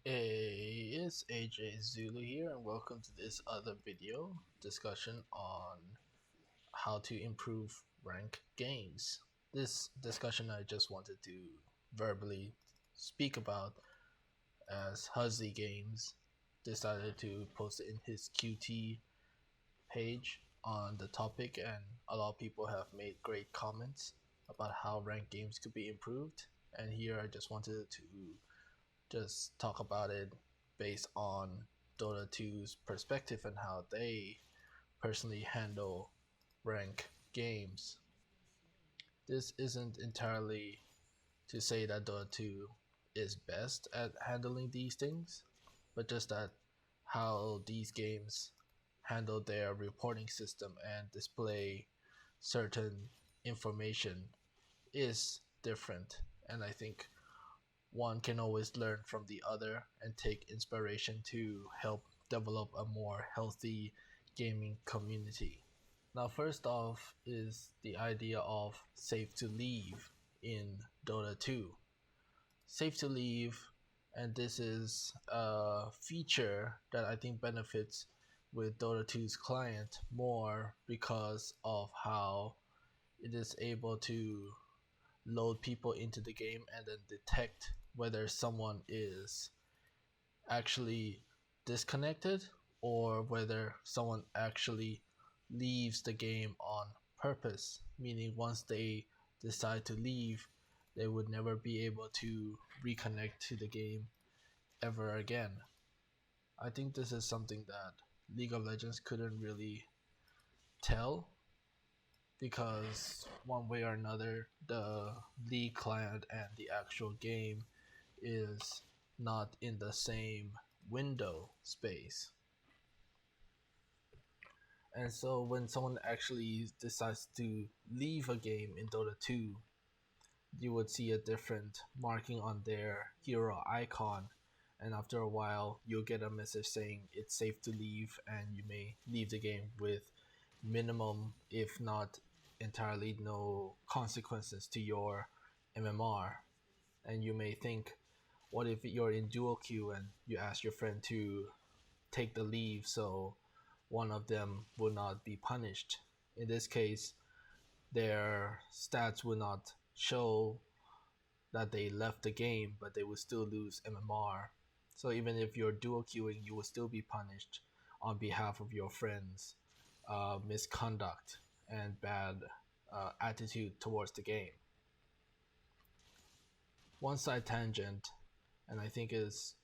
Hey, it's AJZulu here, and welcome to this other video discussion on how to improve rank games. This discussion I just wanted to verbally speak about as Huzzy Games decided to post it in his QT page on the topic, and a lot of people have made great comments about how ranked games could be improved. And here I just wanted to just talk about it based on Dota 2's perspective and how they personally handle rank games. This isn't entirely to say that Dota 2 is best at handling these things, but just that how these games handle their reporting system and display certain information is different. And I think one can always learn from the other and take inspiration to help develop a more healthy gaming community. Now, first off, is the idea of safe to leave in Dota 2. Safe to leave, and this is a feature that I think benefits with Dota 2's client more because of how it is able to load people into the game and then detect whether someone is actually disconnected or whether someone actually leaves the game on purpose, meaning once they decide to leave, they would never be able to reconnect to the game ever again. I think this is something that League of Legends couldn't really tell because one way or another, the League client and the actual game is not in the same window space. And so when someone actually decides to leave a game in Dota 2, you would see a different marking on their hero icon. And after a while, you'll get a message saying it's safe to leave, and you may leave the game with minimum, if not entirely, no consequences to your MMR. And you may think, what if you're in dual queue and you ask your friend to take the leave so one of them will not be punished? In this case, their stats will not show that they left the game, but they will still lose MMR. So even if you're dual queuing, you will still be punished on behalf of your friends' misconduct and bad attitude towards the game. One side tangent, and I think is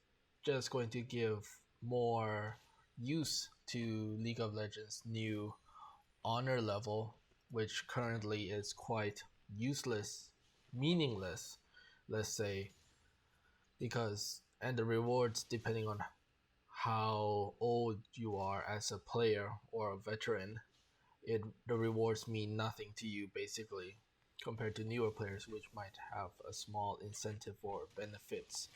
just going to give more use to League of Legends' new honor level, which currently is quite useless, meaningless, let's say, because and the rewards depending on how old you are as a player or a veteran, the rewards mean nothing to you basically compared to newer players which might have a small incentive or benefits.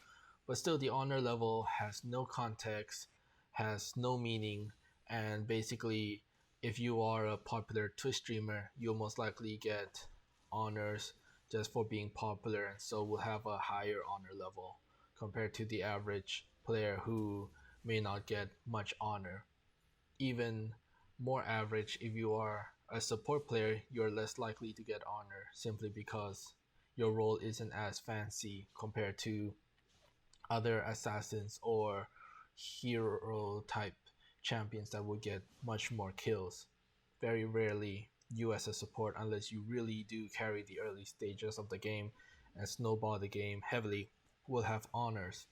But still, the honor level has no context, has no meaning, and basically, if you are a popular Twitch streamer, you'll most likely get honors just for being popular, and so will have a higher honor level compared to the average player who may not get much honor. Even more average, if you are a support player, you're less likely to get honor simply because your role isn't as fancy compared to other assassins or hero type champions that would get much more kills. Very rarely you as a support, unless you really do carry the early stages of the game and snowball the game heavily, will have honors.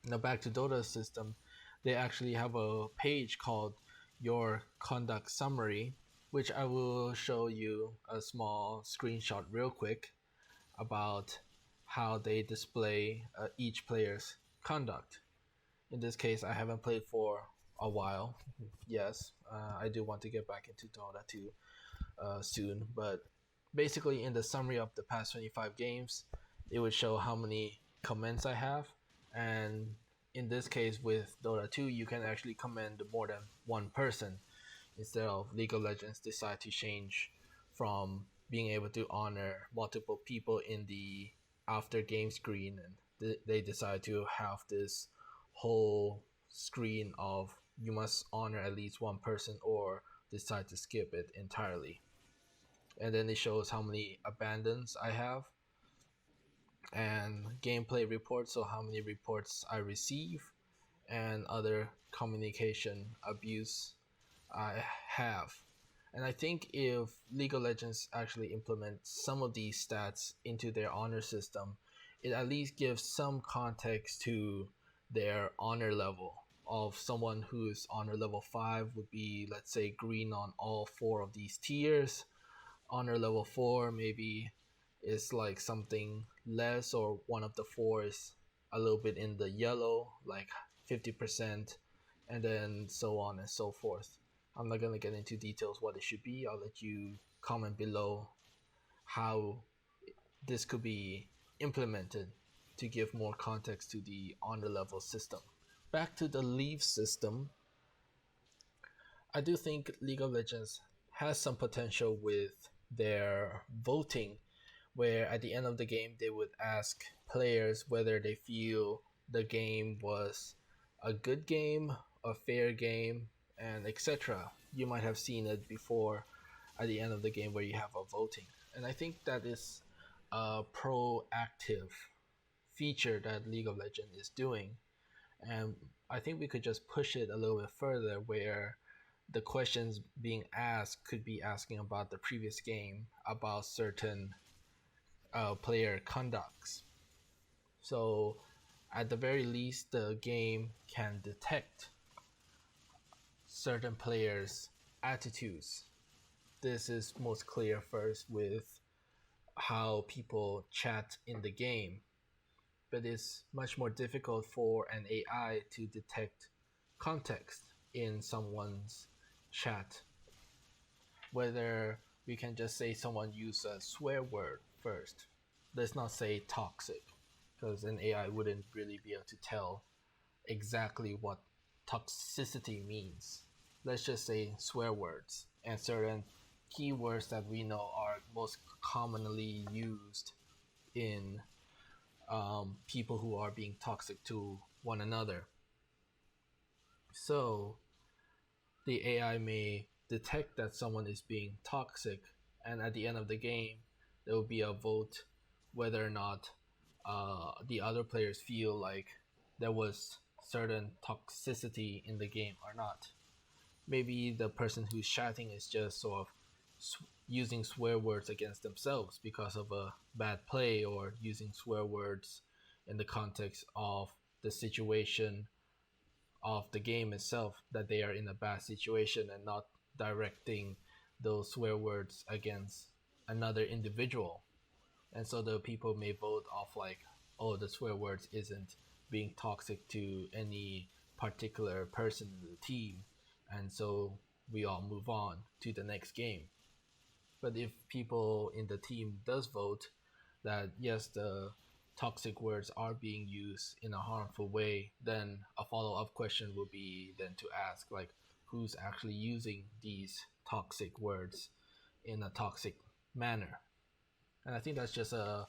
Now back to Dota's system, they actually have a page called your conduct summary, which I will show you a small screenshot real quick about how they display each player's conduct. In this case, I haven't played for a while. Yes, I do want to get back into Dota 2 soon, but basically, in the summary of the past 25 games, it would show how many comments I have, and in this case with Dota 2, you can actually comment more than one person instead of League of Legends decide to change from being able to honor multiple people in the after game screen, and they decide to have this whole screen of you must honor at least one person or decide to skip it entirely. And then it shows how many abandons I have and gameplay reports, so how many reports I receive, and other communication abuse I have. And I think if League of Legends actually implements some of these stats into their honor system, it at least gives some context to their honor level. Of someone who's honor level 5 would be, let's say, green on all 4 of these tiers. Honor level 4 maybe is like something less, or one of the 4 is a little bit in the yellow, like 50%, and then so on and so forth. I'm not going to get into details what it should be. I'll let you comment below how this could be implemented to give more context to the honor level system. Back to the leave system, I do think League of Legends has some potential with their voting, where at the end of the game they would ask players whether they feel the game was a good game, a fair game, and etc. You might have seen it before at the end of the game where you have a voting. And I think that is a proactive feature that League of Legends is doing. And I think we could just push it a little bit further, where the questions being asked could be asking about the previous game, about certain player conducts. So at the very least, the game can detect certain players' attitudes. This is most clear first with how people chat in the game, but it's much more difficult for an AI to detect context in someone's chat. Whether we can just say someone used a swear word first. Let's not say toxic, because an AI wouldn't really be able to tell exactly what toxicity means. Let's just say swear words and certain keywords that we know are most commonly used in people who are being toxic to one another. So the AI may detect that someone is being toxic, and at the end of the game, there will be a vote whether or not the other players feel like there was certain toxicity in the game or not. Maybe the person who's chatting is just sort of using swear words against themselves because of a bad play, or using swear words in the context of the situation of the game itself, that they are in a bad situation, and not directing those swear words against another individual. And so the people may vote off like, oh, the swear words isn't being toxic to any particular person in the team, and so we all move on to the next game. But if people in the team does vote that yes, the toxic words are being used in a harmful way, then a follow-up question would be then to ask like, who's actually using these toxic words in a toxic manner. And I think that's just an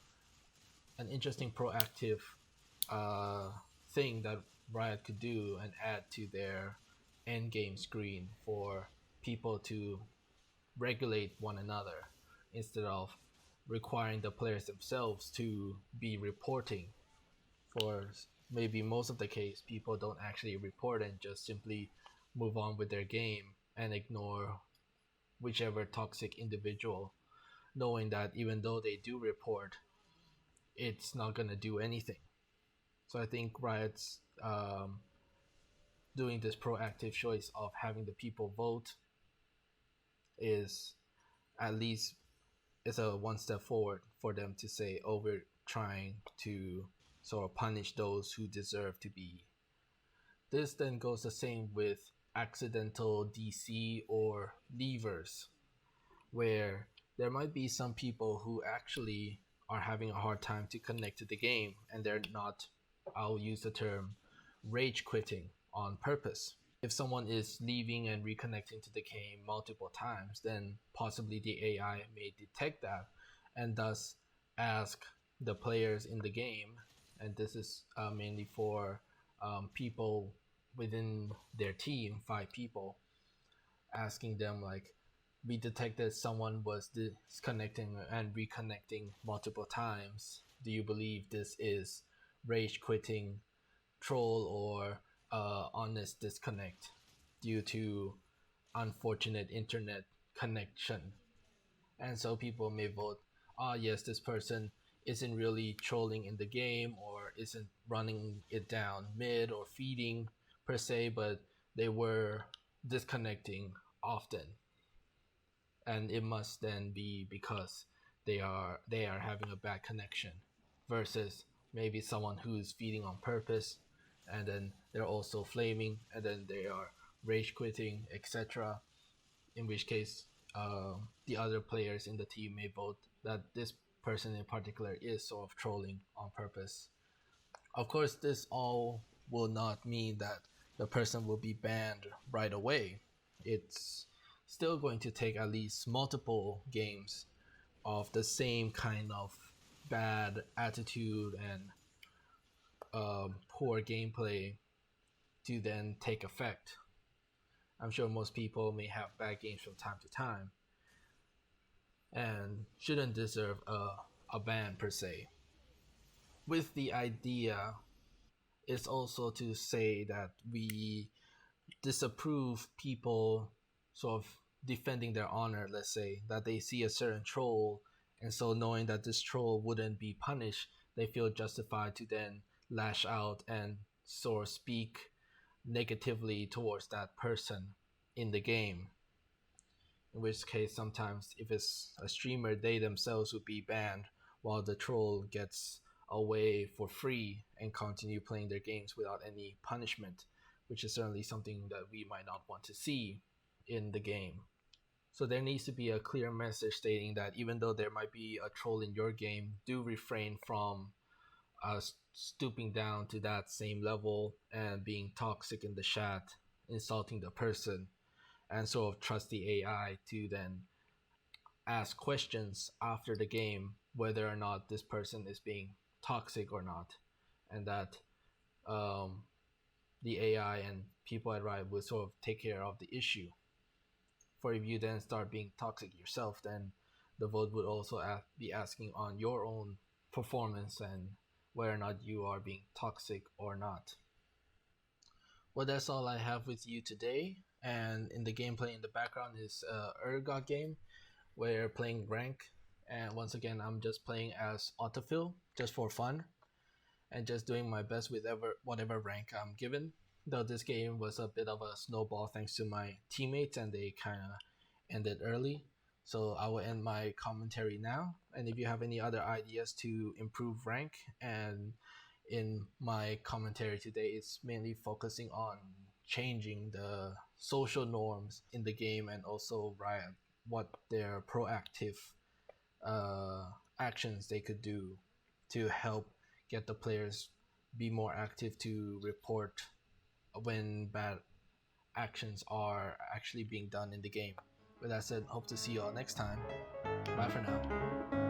interesting proactive thing that Riot could do and add to their end game screen for people to regulate one another, instead of requiring the players themselves to be reporting. For maybe most of the case, people don't actually report and just simply move on with their game and ignore whichever toxic individual, knowing that even though they do report, it's not going to do anything. So I think Riot's doing this proactive choice of having the people vote is at least is a one step forward for them to say, oh, we're trying to sort of punish those who deserve to be. This then goes the same with accidental DC or leavers, where there might be some people who actually are having a hard time to connect to the game, and they're not, I'll use the term, rage quitting on purpose. If someone is leaving and reconnecting to the game multiple times, then possibly the AI may detect that and thus ask the players in the game, and this is mainly for people within their team, 5 people, asking them like, we detected someone was disconnecting and reconnecting multiple times. Do you believe this is rage quitting, troll, or honest disconnect due to unfortunate internet connection? And so people may vote, yes, this person isn't really trolling in the game or isn't running it down mid or feeding per se, but they were disconnecting often, and it must then be because they are having a bad connection, versus maybe someone who's feeding on purpose and then they're also flaming and then they are rage quitting, etc., in which case the other players in the team may vote that this person in particular is sort of trolling on purpose. Of course, this all will not mean that the person will be banned right away. It's still going to take at least multiple games of the same kind of bad attitude and poor gameplay to then take effect. I'm sure most people may have bad games from time to time and shouldn't deserve a ban per se. With the idea is also to say that we disapprove people sort of defending their honor. Let's say that they see a certain troll, and so knowing that this troll wouldn't be punished, they feel justified to then lash out and sort of speak negatively towards that person in the game. In which case, sometimes if it's a streamer, they themselves would be banned while the troll gets away for free and continue playing their games without any punishment, which is certainly something that we might not want to see in the game. So there needs to be a clear message stating that even though there might be a troll in your game, do refrain from stooping down to that same level and being toxic in the chat, insulting the person, and sort of trust the AI to then ask questions after the game whether or not this person is being toxic or not, and that the AI and people at Riot will sort of take care of the issue. For if you then start being toxic yourself, then the vote would also be asking on your own performance and whether or not you are being toxic or not. Well, that's all I have with you today. And in the gameplay in the background is a URGOT game where playing rank. And once again, I'm just playing as autofill just for fun and just doing my best with whatever rank I'm given. Though this game was a bit of a snowball thanks to my teammates and they kind of ended early. So I will end my commentary now. And if you have any other ideas to improve rank, and in my commentary today, it's mainly focusing on changing the social norms in the game and also Riot, what their proactive actions they could do to help get the players be more active to report when bad actions are actually being done in the game. With that said, hope to see you all next time. Bye for now.